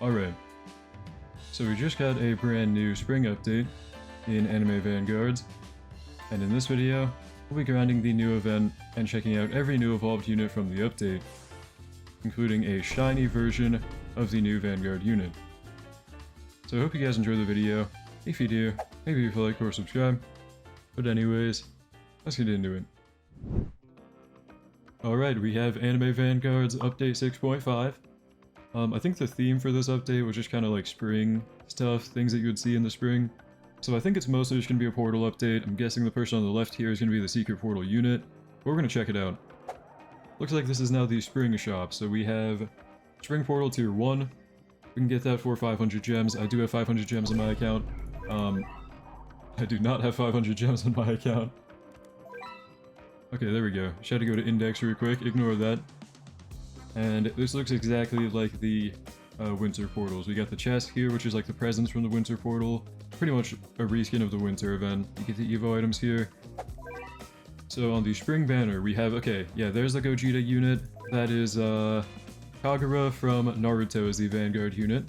Alright, so we just got a brand new spring update in Anime Vanguards, and in this video, we'll be grinding the new event and checking out every new evolved unit from the update, including a shiny version of the new Vanguard unit. So I hope you guys enjoy the video. If you do, maybe if you like or subscribe. But anyways, let's get into it. Alright, we have Anime Vanguards update 6.5. I think the theme for this update was just kind of like spring stuff, things that you would see in the spring. So I think it's mostly just going to be a portal update. I'm guessing the person on the left here is going to be the secret portal unit. But we're going to check it out. Looks like this is now the spring shop. So we have spring portal tier 1. We can get that for 500 gems. I do have 500 gems on my account. I do not have 500 gems on my account. Okay, there we go. Just had to go to index real quick. Ignore that. And this looks exactly like the winter portals. We got the chest here, which is like the presents from the winter portal. Pretty much a reskin of the winter event. You get the Evo items here. So on the spring banner, we have, okay, yeah, there's the Gogeta unit. That is Koguro from Naruto as the Vanguard unit.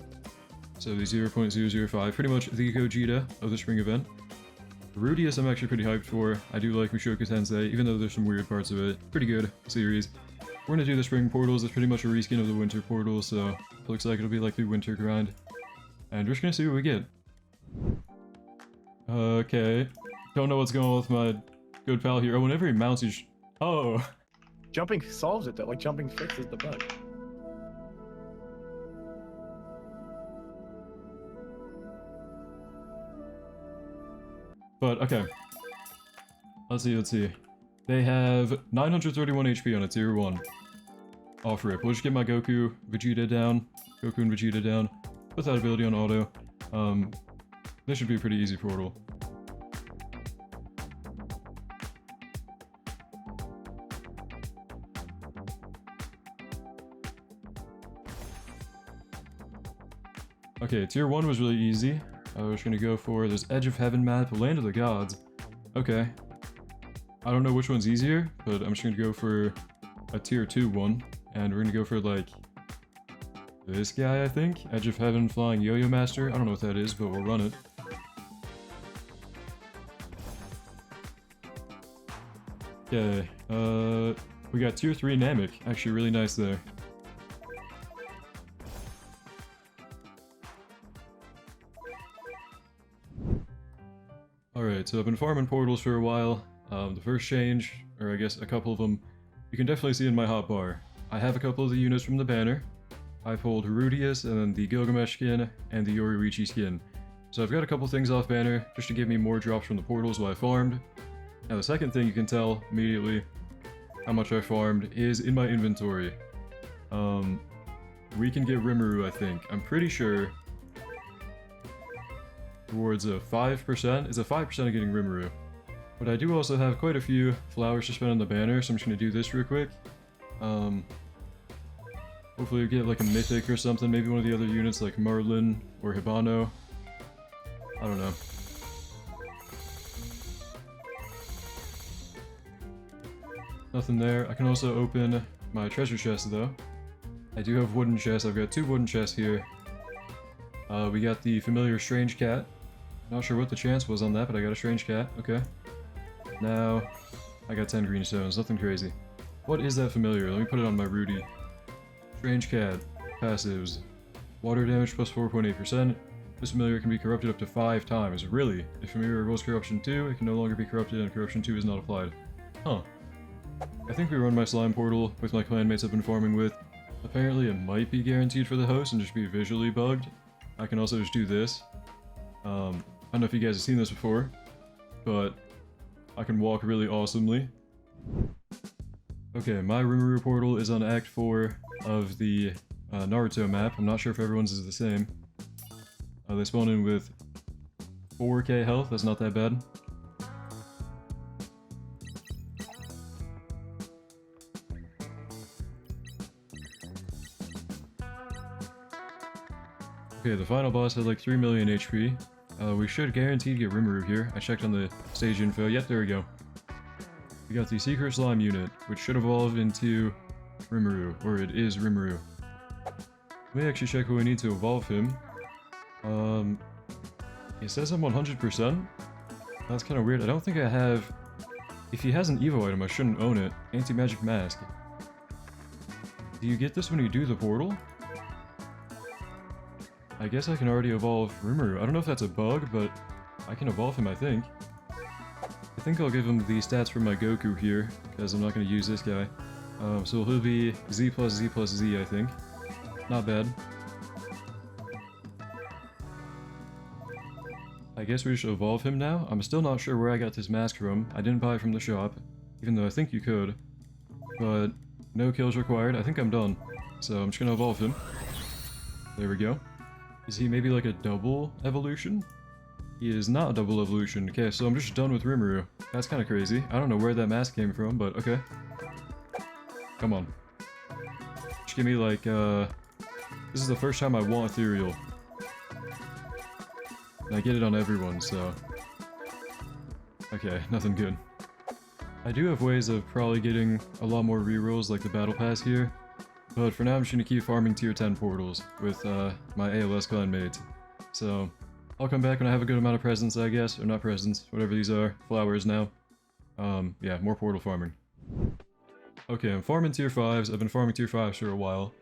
So the 0.005, pretty much the Gogeta of the spring event. Rudie I'm actually pretty hyped for. I do like Mushoku Tensei, even though there's some weird parts of it. Pretty good series. We're gonna do the spring portals. It's pretty much a reskin of the winter portals, so it looks like it'll be like the winter grind. And we're just gonna see what we get. Okay. Don't know what's going on with my good pal here. Oh, whenever he mounts, he's... Oh! Jumping solves it though, like jumping fixes the bug. But, okay. Let's see. They have 931 HP on a tier 1. Off rip. We'll just get my Goku, Vegeta down. Goku and Vegeta down. Put that ability on auto. This should be a pretty easy portal. Okay, tier 1 was really easy. I was gonna go for this Edge of Heaven map, Land of the Gods. Okay. I don't know which one's easier, but I'm just gonna go for a tier 2 one. And we're gonna go for like this guy, I think? Edge of Heaven Flying Yo-Yo Master. I don't know what that is, but we'll run it. Okay, we got tier 3 Namek. Actually really nice there. Alright, so I've been farming portals for a while. The first change, or I guess a couple of them, you can definitely see in my hotbar. I have a couple of the units from the banner. I pulled Rudie and then the Gilgamesh skin and the Yoruichi skin. So I've got a couple things off banner just to give me more drops from the portals while I farmed. Now the second thing you can tell immediately how much I farmed is in my inventory. We can get Rimuru, I think. I'm pretty sure towards a 5%. Is a 5% of getting Rimuru. But I do also have quite a few flowers to spend on the banner, so I'm just gonna do this real quick. Hopefully we get like a mythic or something, maybe one of the other units like Marlin or Hebano. I don't know. Nothing there. I can also open my treasure chest though. I do have wooden chests. I've got 2 wooden chests here. We got the familiar strange cat. Not sure what the chance was on that, but I got a strange cat. Okay. Now, I got 10 green stones. Nothing crazy. What is that familiar? Let me put it on my Rudie. Strange cat. Passives. Water damage plus 4.8%. This familiar can be corrupted up to 5 times. Really? If familiar rolls corruption 2, it can no longer be corrupted and corruption 2 is not applied. Huh. I think we run my slime portal with my clanmates I've been farming with. Apparently it might be guaranteed for the host and just be visually bugged. I can also just do this. I don't know if you guys have seen this before, but I can walk really awesomely. Okay, my Rimuru portal is on Act 4 of the Naruto map. I'm not sure if everyone's is the same. They spawn in with 4k health, that's not that bad. Okay, the final boss had like 3 million HP. We should guaranteed get Rimuru here. I checked on the stage info. Yep, there we go. We got the Secret Slime unit, which should evolve into Rimuru, or it is Rimuru. Let me actually check who we need to evolve him. It says I'm 100%. That's kind of weird. I don't think I have... If he has an Evo item, I shouldn't own it. Anti-magic mask. Do you get this when you do the portal? I guess I can already evolve Rimuru. I don't know if that's a bug, but I can evolve him, I think. I think I'll give him the stats from my Goku here, because I'm not going to use this guy. So he'll be Z plus Z plus Z, I think. Not bad. I guess we should evolve him now. I'm still not sure where I got this mask from. I didn't buy it from the shop, even though I think you could. But no kills required. I think I'm done. So I'm just gonna evolve him. There we go. Is he maybe like a double evolution? He is not a double evolution. Okay, so I'm just done with Rimuru. That's kind of crazy. I don't know where that mask came from, but okay. Come on. Just give me like, this is the first time I want Ethereal. And I get it on everyone, so... Okay, nothing good. I do have ways of probably getting a lot more rerolls like the Battle Pass here, but for now I'm just gonna keep farming tier 10 portals with my ALS clanmate. So, I'll come back when I have a good amount of presents, I guess, or not presents, whatever these are, flowers now. Yeah, more portal farming. Okay, I'm farming tier 5s, I've been farming tier 5s for a while.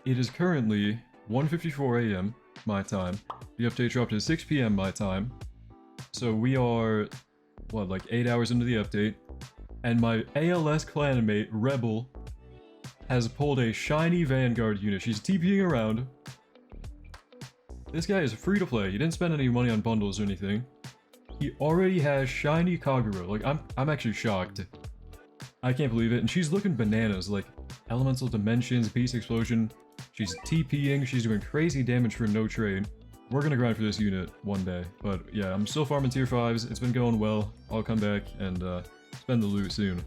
It is currently 1:54 AM my time. The update dropped at 6 PM my time. So we are, what, like 8 hours into the update. And my ALS clanmate, Rebel, has pulled a SHINY Vanguard unit. She's TPing around. This guy is free to play. He didn't spend any money on bundles or anything. He already has SHINY Koguro. Like, I'm actually shocked. I can't believe it. And she's looking bananas. Like, Elemental Dimensions, Beast Explosion. She's TPing. She's doing crazy damage for no trade. We're gonna grind for this unit one day. But yeah, I'm still farming tier 5s. It's been going well. I'll come back and spend the loot soon.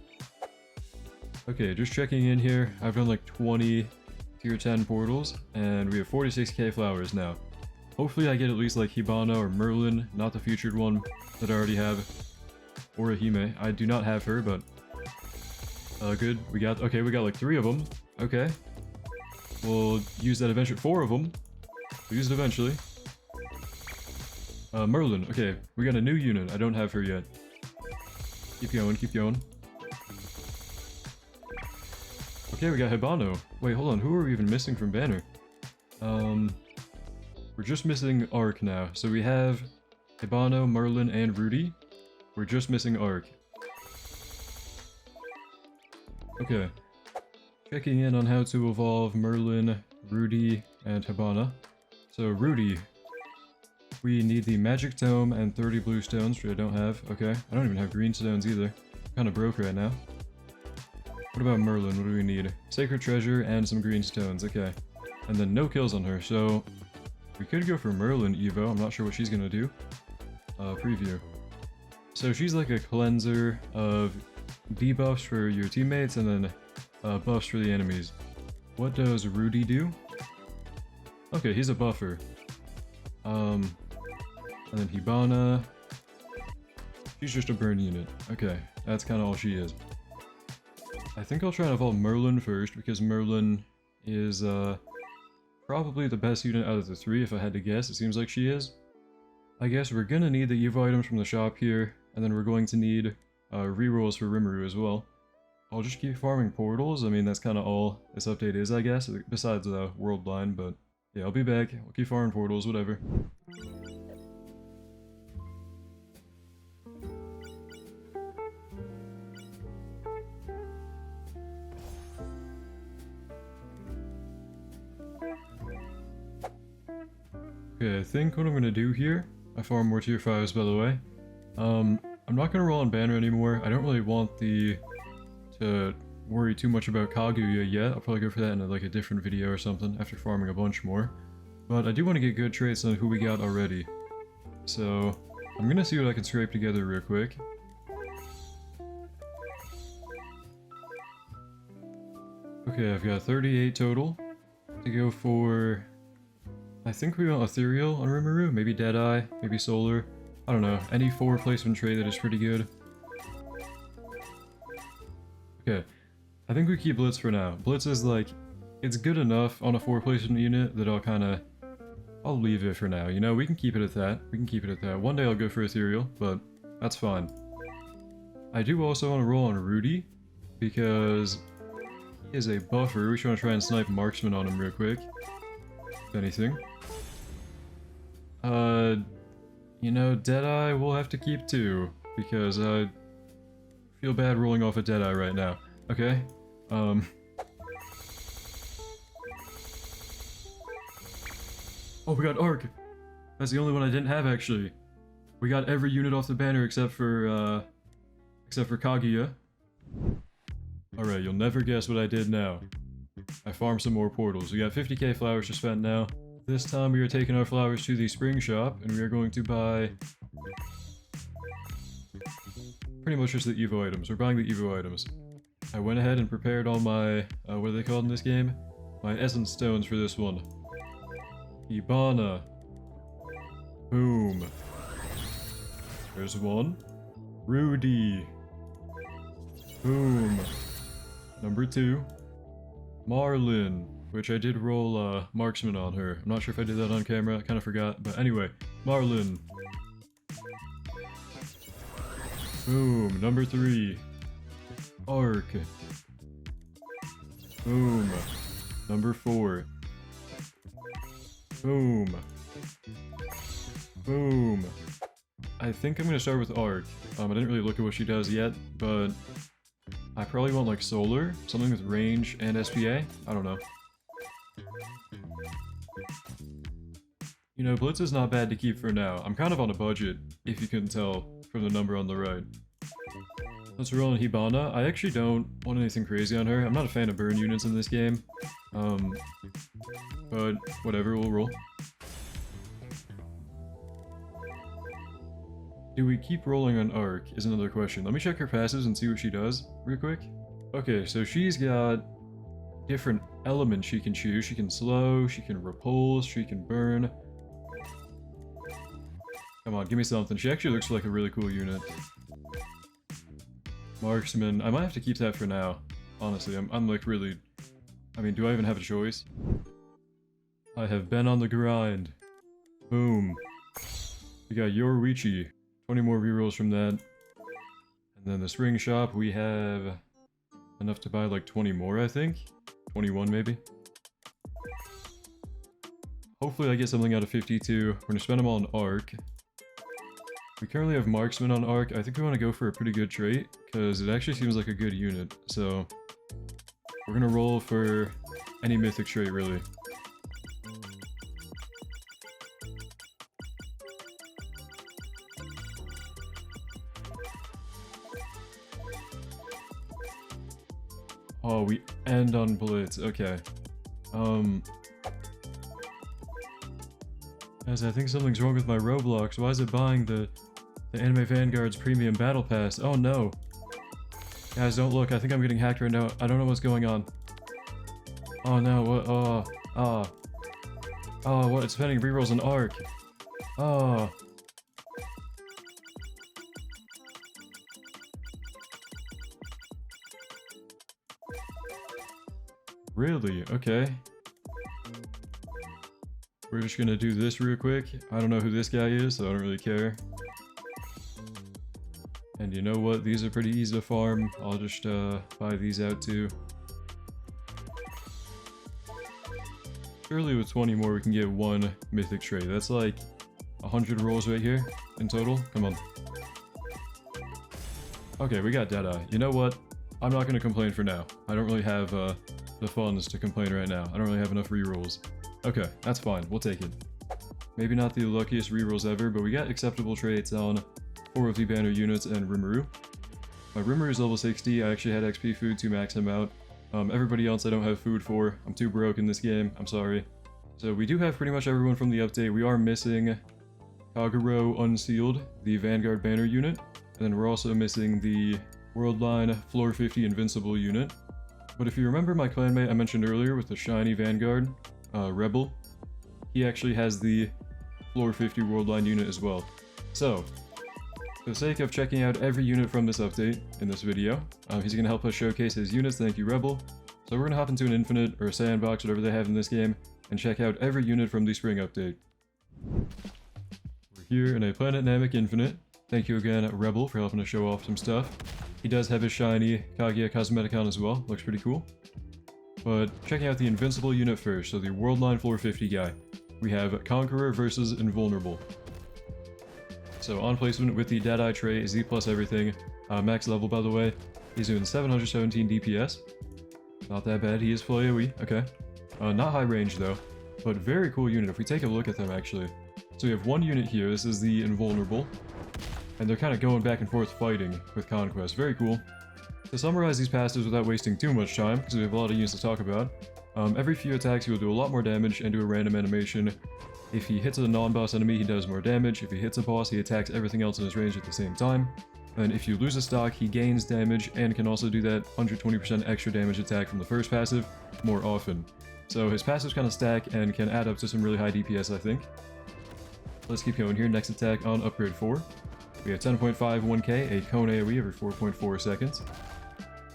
Okay, just checking in here. I've done like 20 tier 10 portals. And we have 46k flowers now. Hopefully I get at least like Hebano or Marlin, not the featured one that I already have. Or a Hime. I do not have her, but... good. We got like 3 of them. Okay. We'll use that eventually. 4 of them. We'll use it eventually. Marlin. Okay, we got a new unit. I don't have her yet. Keep going, keep going. Okay, we got Hebano. Wait, hold on. Who are we even missing from Banner? We're just missing Arc now. So we have Hebano, Marlin, and Rudie. We're just missing Arc. Okay. Checking in on how to evolve Marlin, Rudie, and Hebano. So Rudie, we need the Magic Tome and 30 blue stones, which I don't have. Okay, I don't even have green stones either. I'm kind of broke right now. What about Marlin? What do we need? Sacred Treasure and some green stones. Okay. And then no kills on her, so we could go for Marlin Evo. I'm not sure what she's gonna do. Preview. So she's like a cleanser of debuffs for your teammates and then buffs for the enemies. What does Rudie do? Okay, he's a buffer. And then Hebano. She's just a burn unit. Okay, that's kind of all she is. I think I'll try and evolve Marlin first, because Marlin is probably the best unit out of the 3, if I had to guess. It seems like she is. I guess we're gonna need the Evo items from the shop here, and then we're going to need rerolls for Rimuru as well. I'll just keep farming portals. I mean, that's kind of all this update is, I guess, besides the worldline, but yeah, I'll be back. We'll keep farming portals, whatever. Okay, I think what I'm gonna do here, I farm more tier 5s by the way. I'm not gonna roll on banner anymore. I don't really want to worry too much about Kaguya yet. I'll probably go for that in like a different video or something after farming a bunch more. But I do want to get good traits on who we got already. So I'm gonna see what I can scrape together real quick. Okay, I've got 38 total to go for. I think we want Ethereal on Rimuru, maybe Deadeye, maybe Solar. I don't know, any 4 placement trait that is pretty good. Okay, I think we keep Blitz for now. Blitz is like it's good enough on a 4-placement unit that I'll leave it for now. You know, we can keep it at that. We can keep it at that. One day I'll go for Ethereal, but that's fine. I do also want to roll on Rudie, because he is a buffer. We should want to try and snipe Marksman on him real quick, if anything. You know, Deadeye we'll have to keep too, because I feel bad rolling off a Deadeye right now. Okay, Oh, we got Arc! That's the only one I didn't have, actually. We got every unit off the banner except for Kaguya. Alright, you'll never guess what I did now. I farmed some more portals. We got 50k flowers to spend now. This time we are taking our flowers to the spring shop, and we are going to buy pretty much just the Evo items. We're buying the Evo items. I went ahead and prepared all my, what are they called in this game? My essence stones for this one. Hebano. Boom. There's one. Rudie. Boom. Number 2. Marlin, which I did roll Marksman on her. I'm not sure if I did that on camera, I kind of forgot. But anyway, Marlin. Boom. Number 3. Arc. Boom. Number 4. Boom. Boom. I think I'm gonna start with Arc. I didn't really look at what she does yet, but I probably want like Solar, something with range and SPA. I don't know. You know, Blitz is not bad to keep for now. I'm kind of on a budget, if you couldn't tell from the number on the right. Let's roll in Hebano. I actually don't want anything crazy on her. I'm not a fan of burn units in this game. But whatever, we'll roll. Do we keep rolling on Arc is another question. Let me check her passives and see what she does real quick. Okay, so she's got different elements she can choose. She can slow, she can repulse, she can burn. Come on, give me something. She actually looks like a really cool unit. Marksman. I might have to keep that for now. Honestly, I'm like really... I mean, do I even have a choice? I have been on the grind. Boom. We got Yoruichi. 20 more rerolls from that. And then the spring shop, we have enough to buy like 20 more, I think. 21 maybe. Hopefully I get something out of 52. We're gonna spend them all on Arc. We currently have Marksman on Arc. I think we want to go for a pretty good trait, because it actually seems like a good unit. So we're gonna roll for any mythic trait, really. Oh, we end on Blitz. Okay. Guys, I think something's wrong with my Roblox. Why is it buying the Anime Vanguards Premium Battle Pass? Oh no. Guys, don't look. I think I'm getting hacked right now. I don't know what's going on. Oh no, what? Oh, what? It's spending rerolls on Arc. Oh. Really? Okay. We're just gonna do this real quick. I don't know who this guy is, so I don't really care. And you know what? These are pretty easy to farm. I'll just buy these out too. Surely with 20 more we can get one mythic trait. That's like 100 rolls right here in total. Come on. Okay, we got Deadeye. You know what? I'm not gonna complain for now. I don't really have the funds to complain right now. I don't really have enough rerolls. Okay, that's fine. We'll take it. Maybe not the luckiest rerolls ever, but we got acceptable traits on 4 of the banner units and Rimuru. My Rimuru is level 60. I actually had XP food to max him out. Everybody else I don't have food for. I'm too broke in this game. I'm sorry. So we do have pretty much everyone from the update. We are missing Koguro Unsealed, the Vanguard banner unit. And then we're also missing the Worldline Floor 50 Invincible unit. But if you remember my clanmate I mentioned earlier with the SHINY Vanguard, Rebel, he actually has the Floor 50 Worldline unit as well. So, for the sake of checking out every unit from this update in this video, he's going to help us showcase his units. Thank you, Rebel. So we're gonna hop into an infinite, or a sandbox, whatever they have in this game, and check out every unit from the spring update. We're here in a Planet Namek Infinite. Thank you again, Rebel, for helping us show off some stuff. He does have his shiny Kaguya Cosmeticon as well, looks pretty cool. But checking out the Invincible unit first, so the Worldline Floor 50 guy. We have Conqueror versus Invulnerable. So on placement with the Deadeye trait, Z plus everything, max level by the way. He's doing 717 DPS. Not that bad, he is full AoE, okay. Not high range though, but very cool unit if we take a look at them actually. So we have one unit here, this is the Invulnerable. And they're kind of going back and forth fighting with Conquest, very cool. To summarize these passives without wasting too much time, because we have a lot of units to talk about, every few attacks he will do a lot more damage and do a random animation. If he hits a non-boss enemy, he does more damage. If he hits a boss, he attacks everything else in his range at the same time. And if you lose a stock, he gains damage and can also do that 120% extra damage attack from the first passive more often. So his passives kind of stack and can add up to some really high DPS, I think. Let's keep going here. Next attack on upgrade 4. We have 10.51k, a cone AoE every 4.4 seconds.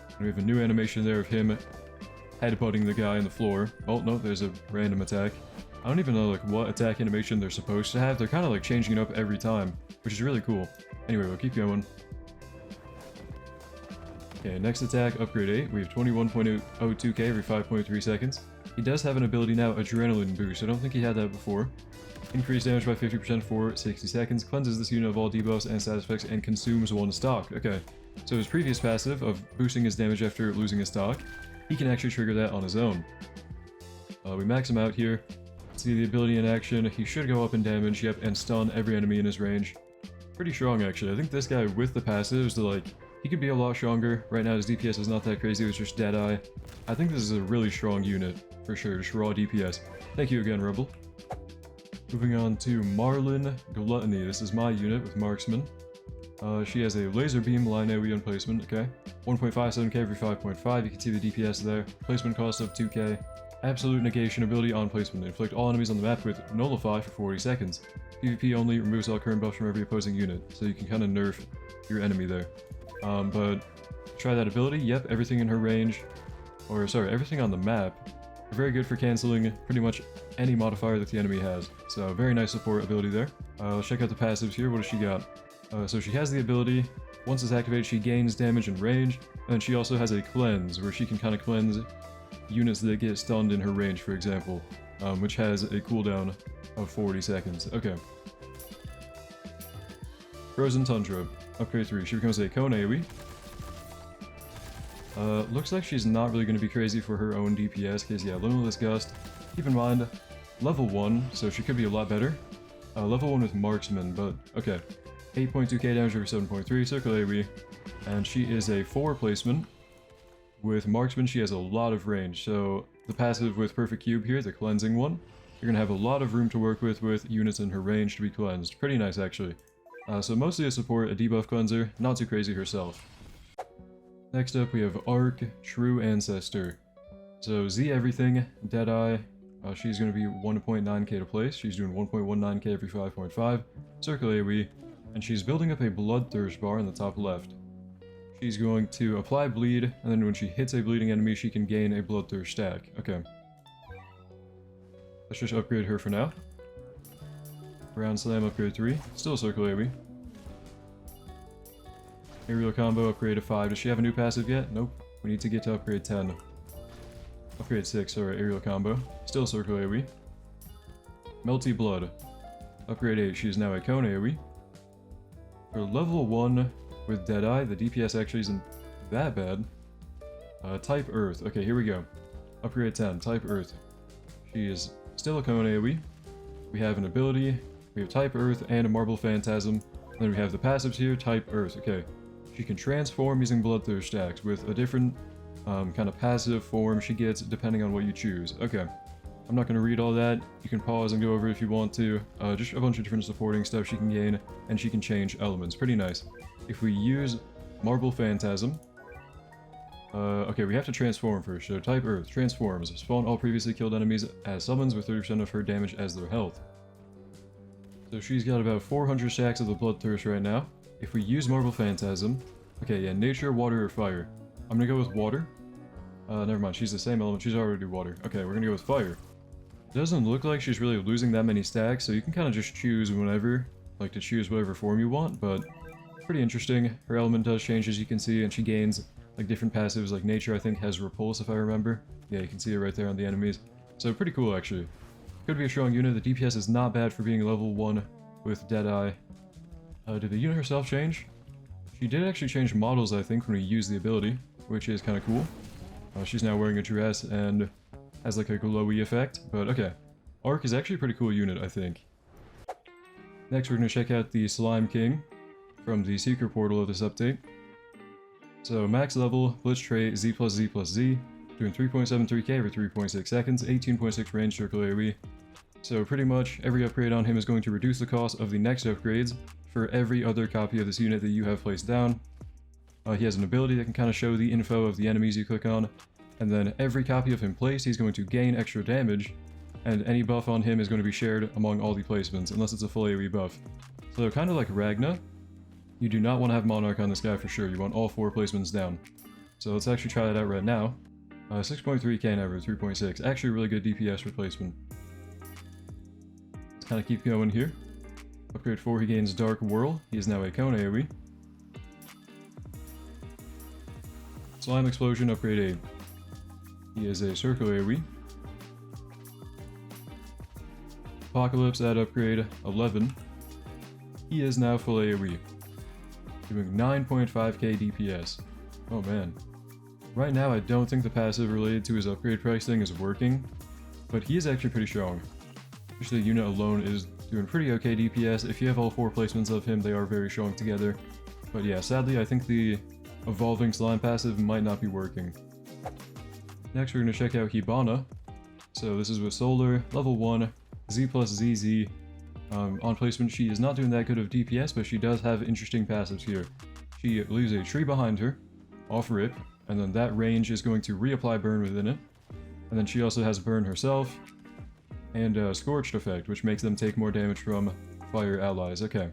And we have a new animation there of him headbutting the guy on the floor. Oh, no, there's a random attack. I don't even know like what attack animation they're supposed to have. They're kind of like changing it up every time, which is really cool. Anyway, we'll keep going. Okay, next attack, upgrade 8. We have 21.02k every 5.3 seconds. He does have an ability now, Adrenaline Boost. I don't think he had that before. Increased damage by 50% for 60 seconds. Cleanses this unit of all debuffs and side effects and consumes one stock. Okay, so his previous passive of boosting his damage after losing a stock, he can actually trigger that on his own. We max him out here. See the ability in action. He should go up in damage, yep, and stun every enemy in his range. Pretty strong, actually. I think this guy with the passives, he could be a lot stronger. Right now his DPS is not that crazy, it's just Deadeye. I think this is a really strong unit, for sure, just raw DPS. Thank you again, Rebel. Moving on to Marlin Gluttony. This is my unit with Marksman. She has a laser beam line AoE on placement, okay. 1.57k every 5.5, you can see the DPS there. Placement cost of 2k. Absolute negation ability on placement. Inflict all enemies on the map with Nullify for 40 seconds. PvP only, removes all current buffs from every opposing unit, so you can kind of nerf your enemy there. But try that ability, yep, everything in her range, or sorry, everything on the map. Very good for cancelling pretty much any modifier that the enemy has. So very nice support ability there. Let's check out the passives here. What does she got? So she has the ability, once it's activated she gains damage and range, and she also has a cleanse, where she can kind of cleanse units that get stunned in her range, for example, which has a cooldown of 40 seconds. Okay. Frozen Tundra, upgrade 3. She becomes a cone AoE. Looks like she's not really going to be crazy for her own DPS, because yeah, Limitless Gust. Keep in mind, level 1, so she could be a lot better. Level 1 with Marksman, but okay. 8.2k damage over 7.3, circle AoE, and she is a 4 placement. With Marksman, she has a lot of range, so the passive with Perfect Cube here, the cleansing one, you're going to have a lot of room to work with units in her range to be cleansed. Pretty nice, actually. So mostly a support, a debuff cleanser, not too crazy herself. Next up, we have Arc, True Ancestor. So Z everything, Deadeye, she's going to be 1.9k to place, she's doing 1.19k every 5.5, circle AoE, and she's building up a Bloodthirst bar in the top left. She's going to apply bleed, and then when she hits a bleeding enemy, she can gain a Bloodthirst stack. Okay. Let's just upgrade her for now. Round Slam, upgrade 3. Still circle AoE. Aerial combo, upgrade to 5. Does she have a new passive yet? Nope. We need to get to upgrade 10. Upgrade 6, sorry, aerial combo. Still circle AoE. Melty Blood. Upgrade 8. She is now a cone AoE. For level 1 with Deadeye, the DPS actually isn't that bad. Type Earth. Okay, here we go. Upgrade 10. Type Earth. She is still a cone AoE. We have an ability. We have Type Earth and a Marble Phantasm. And then we have the passives here, Type Earth. Okay. She can transform using Bloodthirst stacks with a different kind of passive form she gets depending on what you choose. Okay. I'm not going to read all that. You can pause and go over it if you want to. Just a bunch of different supporting stuff she can gain, and she can change elements. Pretty nice. If we use Marble Phantasm... okay, we have to transform first. So Type Earth, transforms. Spawn all previously killed enemies as summons with 30% of her damage as their health. So she's got about 400 stacks of the Bloodthirst right now. If we use Marble Phantasm... Okay, yeah, nature, water, or fire. I'm gonna go with water. Never mind, she's the same element, she's already water. Okay, we're gonna go with fire. Doesn't look like she's really losing that many stacks, so you can kind of just choose whenever, like to choose whatever form you want, but pretty interesting. Her element does change, as you can see, and she gains like different passives, like nature I think has repulse if I remember. Yeah, you can see it right there on the enemies. So pretty cool actually. Could be a strong unit. The DPS is not bad for being level 1 with Deadeye. Did the unit herself change? She did actually change models I think when we used the ability, which is kind of cool. She's now wearing a dress and has like a glowy effect, but okay. Arc is actually a pretty cool unit I think. Next we're going to check out the Slime King from the secret portal of this update. So max level, blitz trait, Z plus Z plus Z, doing 3.73k every 3.6 seconds, 18.6 range circle AoE. So pretty much every upgrade on him is going to reduce the cost of the next upgrades for every other copy of this unit that you have placed down. He has an ability that can kind of show the info of the enemies you click on, and then every copy of him placed he's going to gain extra damage, and any buff on him is going to be shared among all the placements, unless it's a full AoE buff. So kind of like Ragna, you do not want to have Monarch on this guy for sure, you want all 4 placements down. So let's actually try that out right now. 6.3k and average, 3.6, actually really good DPS replacement. Let's kind of keep going here. Upgrade 4, he gains Dark Whirl, he is now a cone AoE. Slime Explosion, upgrade 8. He is a circle AoE. Apocalypse at upgrade 11. He is now full AoE. Doing 9.5k DPS. Oh man. Right now I don't think the passive related to his upgrade price thing is working, but he is actually pretty strong. Actually the unit alone is doing pretty okay DPS. If you have all 4 placements of him, they are very strong together. But yeah, sadly I think the evolving slime passive might not be working. Next we're going to check out Hebano. So this is with Solar, level 1, Z plus ZZ. On placement she is not doing that good of DPS, but she does have interesting passives here. She leaves a tree behind her, off rip, and then that range is going to reapply burn within it. And then she also has burn herself, and scorched effect, which makes them take more damage from fire allies. Okay.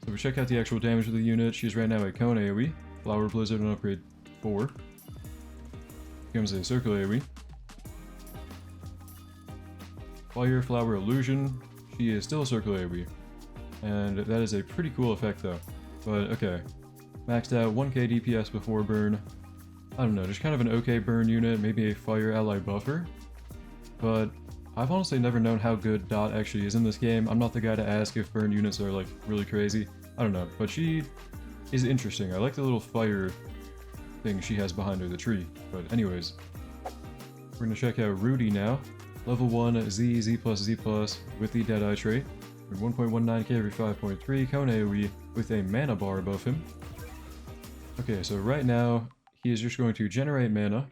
So we check out the actual damage of the unit. She's right now a cone AoE, Flower Blizzard on upgrade 4. Becomes a circle AoE. Fire Flower Illusion, she is still a circle AoE. And that is a pretty cool effect though. But okay. Maxed out 1k DPS before burn. I don't know, just kind of an okay burn unit, maybe a fire ally buffer. But I've honestly never known how good Dot actually is in this game. I'm not the guy to ask if burn units are like really crazy. I don't know, but she is interesting. I like the little fire thing she has behind her, the tree. But anyways, we're gonna check out Rudie now. Level 1 Z, Z plus Z plus with the Deadeye trait. 1.19k every 5.3, cone AoE with a mana bar above him. Okay, so right now he is just going to generate mana,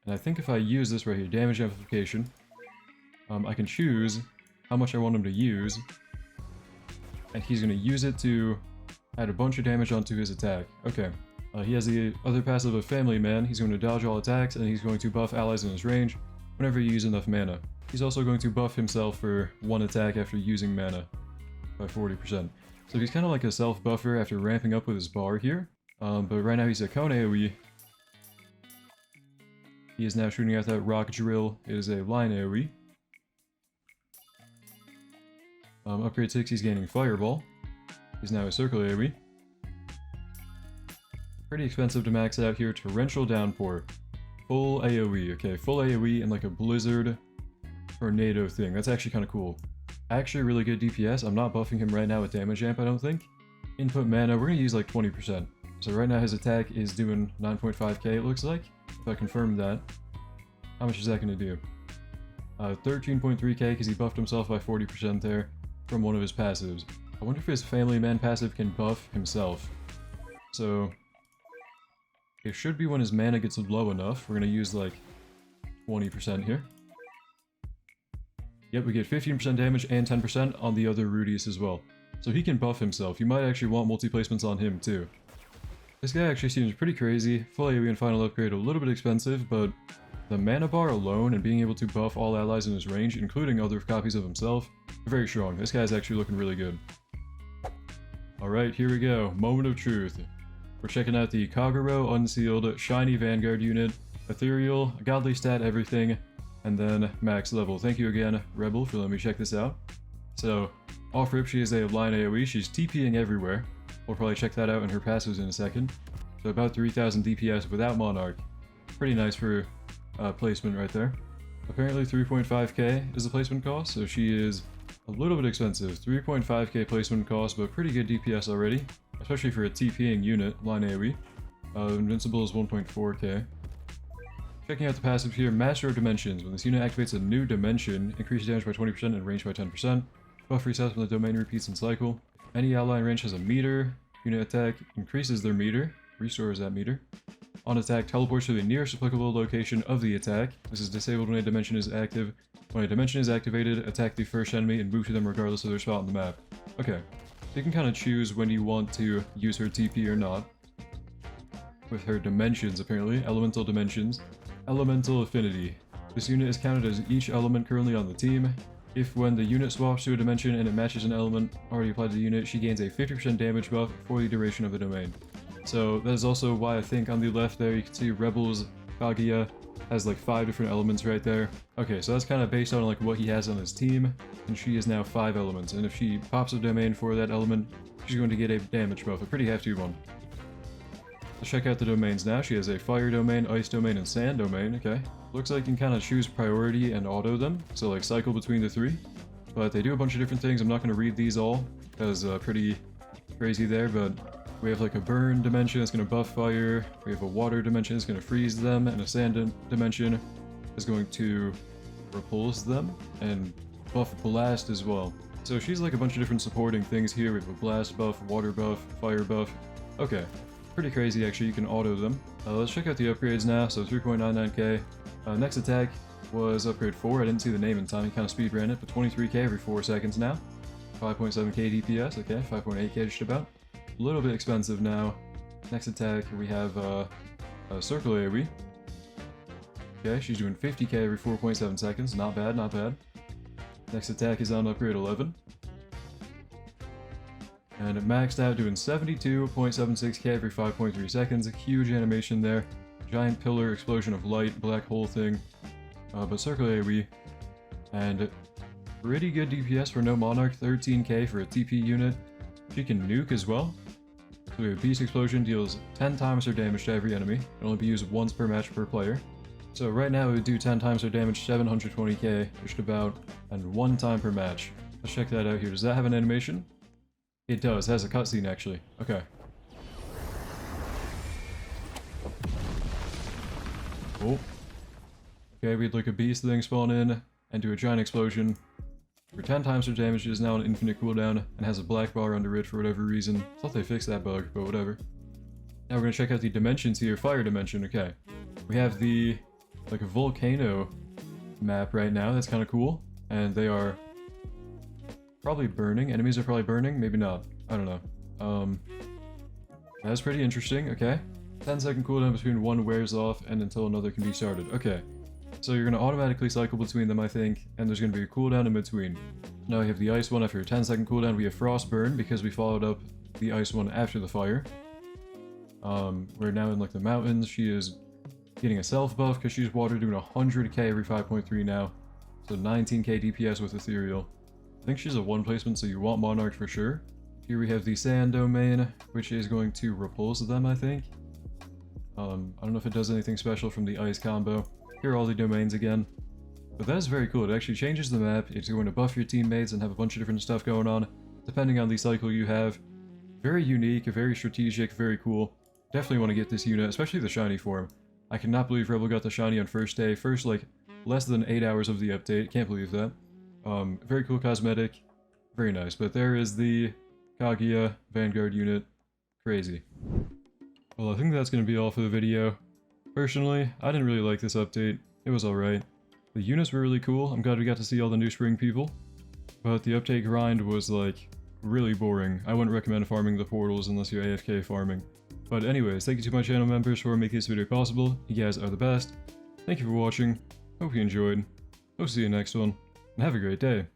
and I think if I use this right here, damage amplification, I can choose how much I want him to use, and he's going to use it to add a bunch of damage onto his attack. Okay, he has the other passive of Family Man. He's going to dodge all attacks, and he's going to buff allies in his range whenever you use enough mana. He's also going to buff himself for 1 attack after using mana by 40%. So he's kind of like a self-buffer after ramping up with his bar here. But right now he's a cone AoE. He is now shooting out that rock drill. It is a line AoE. Upgrade 6, he's gaining Fireball. He's now a circle AoE. Pretty expensive to max out here. Torrential Downpour. Full AoE. Okay, full AoE and like a blizzard tornado thing. That's actually kind of cool. Actually really good DPS. I'm not buffing him right now with damage amp, I don't think. Input mana, we're going to use like 20%. So right now his attack is doing 9.5k it looks like. If I confirm that. How much is that going to do? 13.3k because he buffed himself by 40% there from one of his passives. I wonder if his Family Man passive can buff himself. So it should be when his mana gets low enough. We're going to use like 20% here. Yep, we get 15% damage and 10% on the other Rudies as well. So he can buff himself. You might actually want multi-placements on him too. This guy actually seems pretty crazy. Full AoE and final upgrade a little bit expensive, but the mana bar alone and being able to buff all allies in his range, including other copies of himself, very strong. This guy's actually looking really good. Alright, here we go. Moment of truth. We're checking out the Koguro Unsealed SHINY Vanguard unit. ethereal, godly stat, everything, and then max level. Thank you again, Rebel, for letting me check this out. So, off rip, she is a line AoE. She's TPing everywhere. We'll probably check that out in her passives in a second. So about 3000 DPS without Monarch. Pretty nice for placement right there. Apparently 3.5k is the placement cost, so she is a little bit expensive. 3.5k placement cost, but pretty good DPS already, especially for a TPing unit, line AoE. Invincible is 1.4k. Checking out the passive here, Master of Dimensions. When this unit activates a new dimension, increases damage by 20% and range by 10%. Buff resets when the domain repeats in cycle. Any ally in range has a meter. Unit attack increases their meter, restores that meter. On attack, teleports to the nearest applicable location of the attack. This is disabled when a dimension is active. When a dimension is activated, attack the first enemy and move to them regardless of their spot on the map. Okay, so you can kind of choose when you want to use her TP or not. With her dimensions, apparently. Elemental dimensions. Elemental affinity. This unit is counted as each element currently on the team. If when the unit swaps to a dimension and it matches an element already applied to the unit, she gains a 50% damage buff for the duration of the domain. So that is also why I think on the left there you can see Rebel's Kaguya has like 5 different elements right there. Okay, so that's kind of based on like what he has on his team, and she is now 5 elements, and if she pops a domain for that element, she's going to get a damage buff, a pretty hefty one. Let's check out the domains now. She has a fire domain, ice domain, and sand domain. Okay. Looks like you can kind of choose priority and auto them, so like cycle between the 3. But they do a bunch of different things. I'm not going to read these all, because pretty crazy there, but we have like a burn dimension that's going to buff fire, we have a water dimension that's going to freeze them, and a sand dimension is going to repulse them, and buff blast as well. So she's like a bunch of different supporting things here. We have a blast buff, water buff, fire buff. Okay. Pretty crazy actually, you can auto them. Let's check out the upgrades now. So 3.99k. Next attack was upgrade 4. I didn't see the name in time, he kind of speed ran it, but 23k every 4 seconds now. 5.7k DPS, okay, 5.8k just about. A little bit expensive now. Next attack, we have a circle AoE. Okay, she's doing 50k every 4.7 seconds, not bad, not bad. Next attack is on upgrade 11. And it maxed out doing 72.76k every 5.3 seconds. A huge animation there. Giant pillar, explosion of light, black hole thing. But circle AoE. And pretty good DPS for no Monarch. 13k for a TP unit. She can nuke as well. So we have Beast Explosion, deals 10 times her damage to every enemy. It can only be used once per match per player. So right now it would do 10 times her damage, 720k, just about, and 1 time per match. Let's check that out here. Does that have an animation? It does. It has a cutscene, actually. Okay. Oh. Okay, we had like a beast thing spawn in and do a giant explosion. For 10 times her damage, it is now an infinite cooldown and has a black bar under it for whatever reason. Thought they fixed that bug, but whatever. Now we're gonna check out the dimensions here. Fire dimension, okay. We have the, like a volcano map right now. That's kind of cool. And they are probably burning. Enemies are probably burning. Maybe not. I don't know. That's pretty interesting. Okay. 10-second cooldown between one wears off and until another can be started. Okay. So you're going to automatically cycle between them, I think, and there's going to be a cooldown in between. Now we have the ice one after a 10-second cooldown. We have frost burn because we followed up the ice one after the fire. We're now in like the mountains. She is getting a self buff because she's water, doing 100k every 5.3 now. So 19k DPS with ethereal. I think she's a 1 placement, so you want Monarch for sure. Here we have the sand domain, which is going to repulse them, I think. I don't know if it does anything special from the ice combo. Here are all the domains again. But that is very cool. It actually changes the map. It's going to buff your teammates and have a bunch of different stuff going on, depending on the cycle you have. Very unique, very strategic, very cool. Definitely want to get this unit, especially the shiny form. I cannot believe Rebel got the shiny on first day. First, like, less than 8 hours of the update. Can't believe that. Very cool cosmetic. Very nice. But there is the Kaguya Vanguard unit. Crazy. Well, I think that's going to be all for the video. Personally, I didn't really like this update. It was alright. The units were really cool. I'm glad we got to see all the new spring people. But the update grind was, like, really boring. I wouldn't recommend farming the portals unless you're AFK farming. But anyways, thank you to my channel members for making this video possible. You guys are the best. Thank you for watching. Hope you enjoyed. Hope to see you next one. And have a great day.